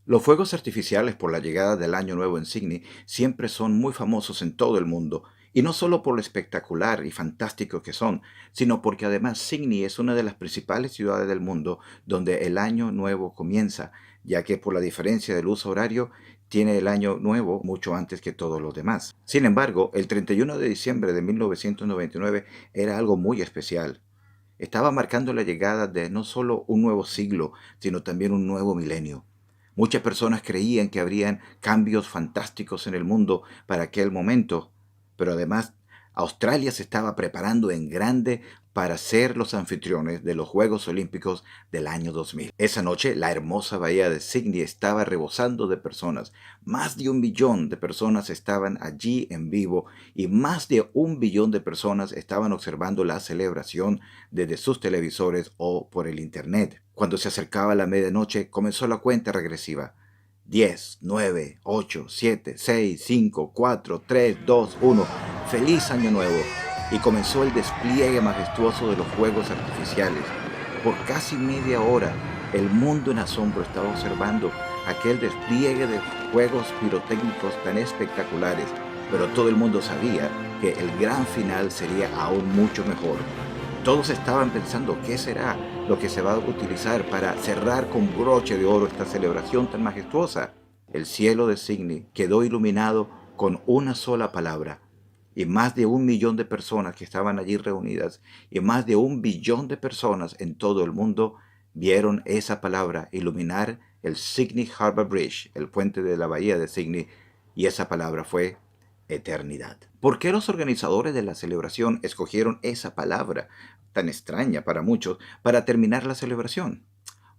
Los fuegos artificiales por la llegada del Año Nuevo en Sydney siempre son muy famosos en todo el mundo, y no solo por lo espectacular y fantástico que son, sino porque además Sydney es una de las principales ciudades del mundo donde el Año Nuevo comienza, ya que por la diferencia del uso horario tiene el Año Nuevo mucho antes que todos los demás. Sin embargo, el 31 de diciembre de 1999 era algo muy especial. Estaba marcando la llegada de no solo un nuevo siglo, sino también un nuevo milenio. Muchas personas creían que habrían cambios fantásticos en el mundo para aquel momento, pero además Australia se estaba preparando en grande para ser los anfitriones de los Juegos Olímpicos del año 2000. Esa noche, la hermosa bahía de Sydney estaba rebosando de personas. Más de 1 billón de personas estaban allí en vivo y más de 1 billón de personas estaban observando la celebración desde sus televisores o por el internet. Cuando se acercaba la medianoche, comenzó la cuenta regresiva. 10, 9, 8, 7, 6, 5, 4, 3, 2, 1. ¡Feliz Año Nuevo! Y comenzó el despliegue majestuoso de los fuegos artificiales. Por casi media hora, el mundo en asombro estaba observando aquel despliegue de fuegos pirotécnicos tan espectaculares, pero todo el mundo sabía que el gran final sería aún mucho mejor. Todos estaban pensando qué será lo que se va a utilizar para cerrar con broche de oro esta celebración tan majestuosa. El cielo de Sydney quedó iluminado con una sola palabra, y más de 1 millón de personas que estaban allí reunidas y más de 1 billón de personas en todo el mundo vieron esa palabra iluminar el Sydney Harbour Bridge, el puente de la bahía de Sydney, y esa palabra fue eternidad. ¿Por qué los organizadores de la celebración escogieron esa palabra tan extraña para muchos para terminar la celebración?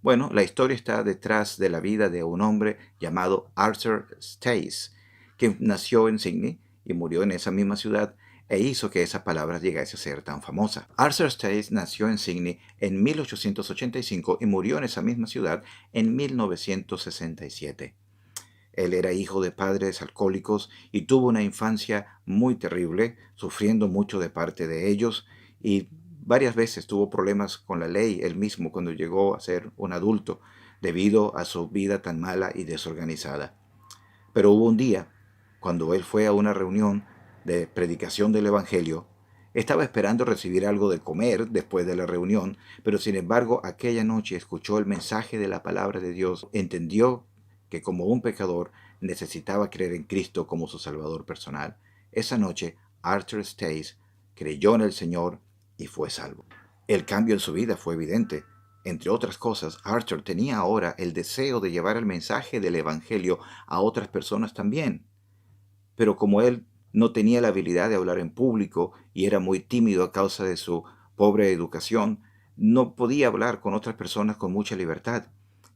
Bueno, la historia está detrás de la vida de un hombre llamado Arthur Stace, que nació en Sydney y murió en esa misma ciudad e hizo que esa palabra llegase a ser tan famosa. Arthur Stace nació en Sydney en 1885 y murió en esa misma ciudad en 1967. Él era hijo de padres alcohólicos y tuvo una infancia muy terrible, sufriendo mucho de parte de ellos, y varias veces tuvo problemas con la ley él mismo cuando llegó a ser un adulto, debido a su vida tan mala y desorganizada. Pero hubo un día, cuando él fue a una reunión de predicación del Evangelio, estaba esperando recibir algo de comer después de la reunión, pero sin embargo aquella noche escuchó el mensaje de la palabra de Dios, entendió que como un pecador necesitaba creer en Cristo como su Salvador personal. Esa noche Arthur Stace creyó en el Señor y fue salvo. El cambio en su vida fue evidente. Entre otras cosas, Arthur tenía ahora el deseo de llevar el mensaje del Evangelio a otras personas también. Pero como él no tenía la habilidad de hablar en público y era muy tímido a causa de su pobre educación, no podía hablar con otras personas con mucha libertad.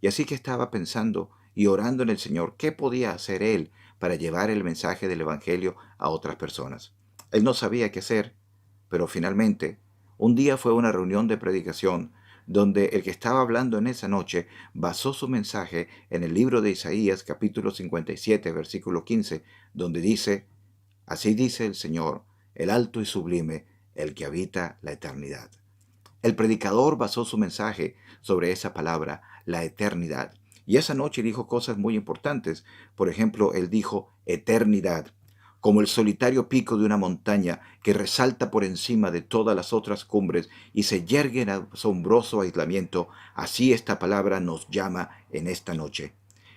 Y así que estaba pensando y orando en el Señor qué podía hacer él para llevar el mensaje del Evangelio a otras personas. Él no sabía qué hacer, pero finalmente, un día fue una reunión de predicación donde el que estaba hablando en esa noche basó su mensaje en el libro de Isaías capítulo 57 versículo 15, donde dice: Así dice el Señor, el alto y sublime, el que habita la eternidad. El predicador basó su mensaje sobre esa palabra, la eternidad. Y esa noche dijo cosas muy importantes. Por ejemplo, él dijo eternidad, como el solitario pico de una montaña que resalta por encima de todas las otras cumbres y se yergue en asombroso aislamiento. Así esta palabra nos llama en esta noche.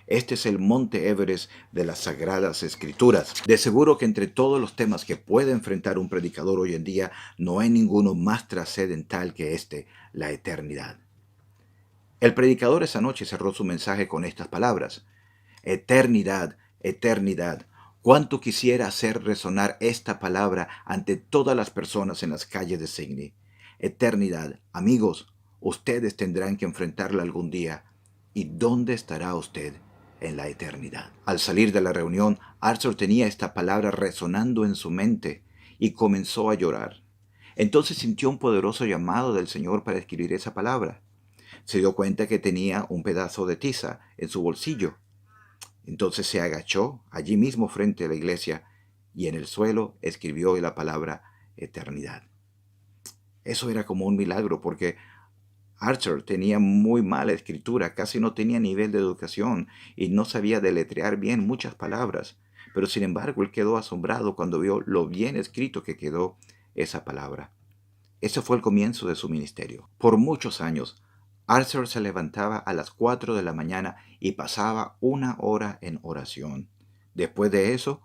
Este es el monte Everest de las Sagradas Escrituras. De seguro que entre todos los temas que puede enfrentar un predicador hoy en día, no hay ninguno más trascendental que este, la eternidad. El predicador esa noche cerró su mensaje con estas palabras: Eternidad, eternidad. Cuánto quisiera hacer resonar esta palabra ante todas las personas en las calles de Sydney. Eternidad, amigos, ustedes tendrán que enfrentarla algún día. ¿Y dónde estará usted en la eternidad? Al salir de la reunión, Arthur tenía esta palabra resonando en su mente y comenzó a llorar. Entonces sintió un poderoso llamado del Señor para escribir esa palabra. Se dio cuenta que tenía un pedazo de tiza en su bolsillo. Entonces se agachó allí mismo frente a la iglesia y en el suelo escribió la palabra eternidad. Eso era como un milagro porque Archer tenía muy mala escritura, casi no tenía nivel de educación y no sabía deletrear bien muchas palabras. Pero sin embargo, él quedó asombrado cuando vio lo bien escrito que quedó esa palabra. Ese fue el comienzo de su ministerio. Por muchos años, Archer se levantaba a las 4 de la mañana y pasaba 1 hora en oración. Después de eso,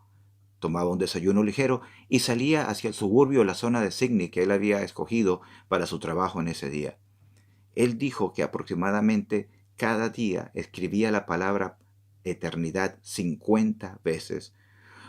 tomaba un desayuno ligero y salía hacia el suburbio de la zona de Sydney que él había escogido para su trabajo en ese día. Él dijo que aproximadamente cada día escribía la palabra eternidad 50 veces.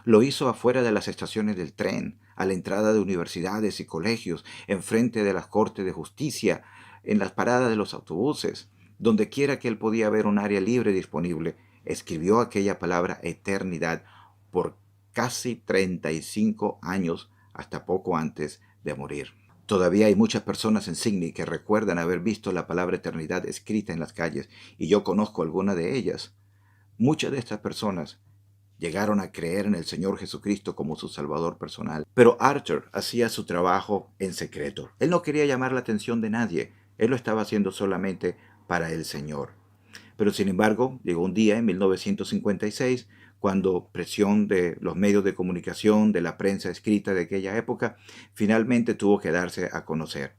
Lo hizo afuera de las estaciones del tren, a la entrada de universidades y colegios, enfrente de las cortes de justicia, en las paradas de los autobuses, donde quiera que él podía ver un área libre disponible. Escribió aquella palabra eternidad por casi 35 años hasta poco antes de morir. Todavía hay muchas personas en Sydney que recuerdan haber visto la palabra eternidad escrita en las calles, y yo conozco algunas de ellas. Muchas de estas personas llegaron a creer en el Señor Jesucristo como su Salvador personal. Pero Archer hacía su trabajo en secreto. Él no quería llamar la atención de nadie. Él lo estaba haciendo solamente para el Señor. Pero sin embargo, llegó un día en 1956, cuando presión de los medios de comunicación, de la prensa escrita de aquella época, finalmente tuvo que darse a conocer.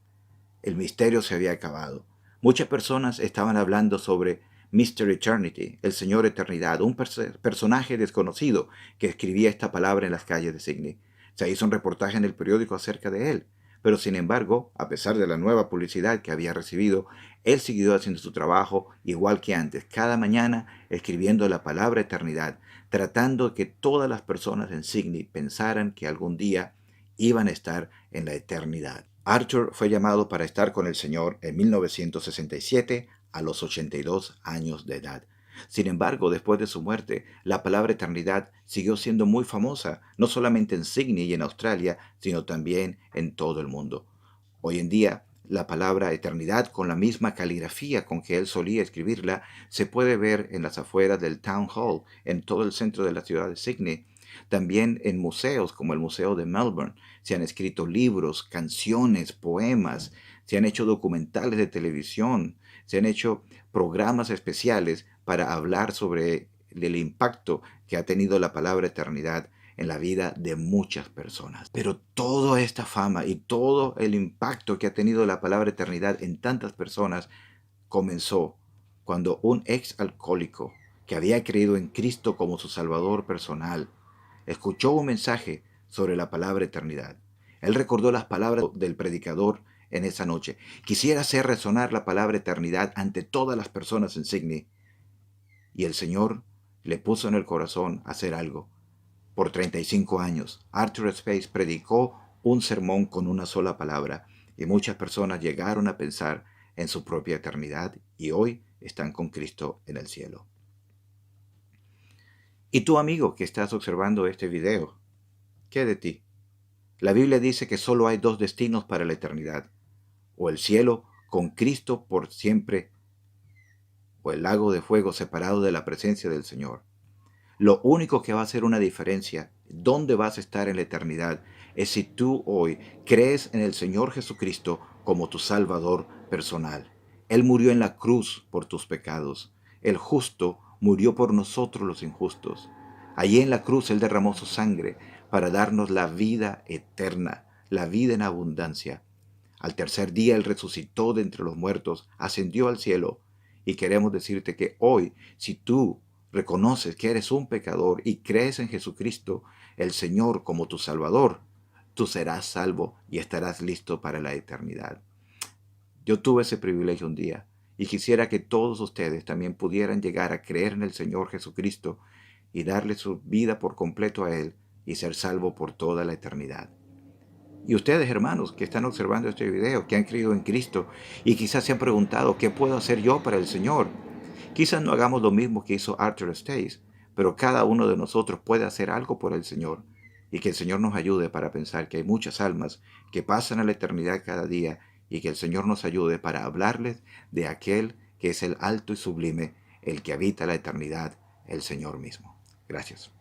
El misterio se había acabado. Muchas personas estaban hablando sobre Mr. Eternity, el Señor Eternidad, un personaje desconocido que escribía esta palabra en las calles de Sydney. Se hizo un reportaje en el periódico acerca de él, pero sin embargo, a pesar de la nueva publicidad que había recibido, él siguió haciendo su trabajo igual que antes, cada mañana escribiendo la palabra eternidad, tratando de que todas las personas en Sydney pensaran que algún día iban a estar en la eternidad. Archer fue llamado para estar con el Señor en 1967 a los 82 años de edad. Sin embargo, después de su muerte, la palabra eternidad siguió siendo muy famosa, no solamente en Sydney y en Australia, sino también en todo el mundo. Hoy en día, la palabra eternidad, con la misma caligrafía con que él solía escribirla, se puede ver en las afueras del Town Hall, en todo el centro de la ciudad de Sydney. También en museos como el Museo de Melbourne se han escrito libros, canciones, poemas, se han hecho documentales de televisión, se han hecho programas especiales para hablar sobre el impacto que ha tenido la palabra eternidad en la vida de muchas personas. Pero toda esta fama y todo el impacto que ha tenido la palabra eternidad en tantas personas comenzó cuando un ex alcohólico que había creído en Cristo como su Salvador personal escuchó un mensaje sobre la palabra eternidad. Él recordó las palabras del predicador en esa noche. Quisiera hacer resonar la palabra eternidad ante todas las personas en Sydney. Y el Señor le puso en el corazón hacer algo. Por 35 años, Arthur Space predicó un sermón con una sola palabra y muchas personas llegaron a pensar en su propia eternidad y hoy están con Cristo en el cielo. Y tú, amigo, que estás observando este video, ¿qué de ti? La Biblia dice que solo hay dos destinos para la eternidad, o el cielo con Cristo por siempre, o el lago de fuego separado de la presencia del Señor. Lo único que va a hacer una diferencia, dónde vas a estar en la eternidad, es si tú hoy crees en el Señor Jesucristo como tu Salvador personal. Él murió en la cruz por tus pecados. El justo murió por nosotros los injustos. Allí en la cruz Él derramó su sangre para darnos la vida eterna, la vida en abundancia. Al tercer día Él resucitó de entre los muertos, ascendió al cielo. Y queremos decirte que hoy, si tú reconoces que eres un pecador y crees en Jesucristo, el Señor, como tu Salvador, tú serás salvo y estarás listo para la eternidad. Yo tuve ese privilegio un día y quisiera que todos ustedes también pudieran llegar a creer en el Señor Jesucristo y darle su vida por completo a Él y ser salvo por toda la eternidad. Y ustedes, hermanos, que están observando este video, que han creído en Cristo y quizás se han preguntado, ¿qué puedo hacer yo para el Señor? Quizás no hagamos lo mismo que hizo Arthur Stace, pero cada uno de nosotros puede hacer algo por el Señor y que el Señor nos ayude para pensar que hay muchas almas que pasan a la eternidad cada día y que el Señor nos ayude para hablarles de aquel que es el alto y sublime, el que habita la eternidad, el Señor mismo. Gracias.